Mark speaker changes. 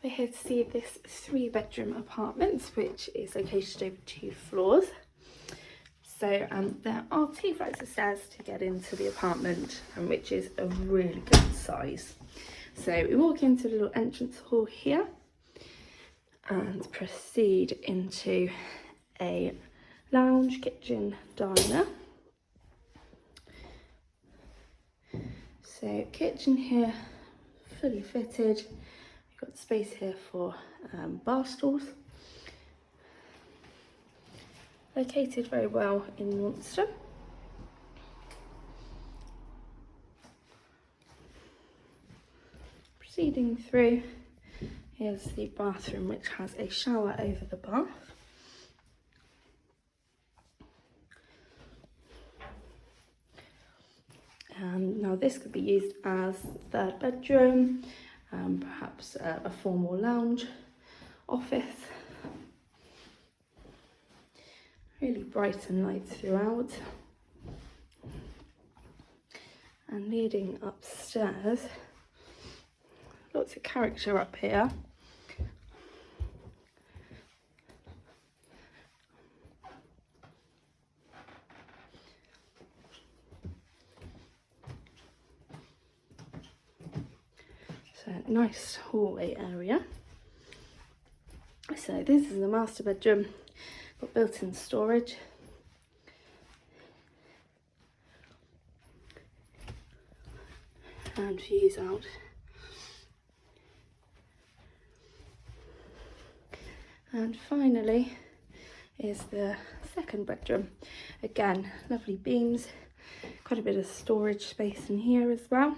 Speaker 1: We're here to see this 3-bedroom apartment, which is located over 2 floors. So there are 2 flights of stairs to get into the apartment, which is a really good size. So we walk into the little entrance hall here and proceed into a lounge, kitchen, diner. So kitchen here, fully fitted. We've got space here for bar stools. Located very well in Munster. Proceeding through, here's the bathroom, which has a shower over the bath. Now this could be used as 3rd bedroom, perhaps a formal lounge, office. Really bright and light throughout. And leading upstairs, lots of character up here. So nice hallway area. So this is the master bedroom, got built-in storage. And views out. And finally is the 2nd bedroom. Again, lovely beams, quite a bit of storage space in here as well.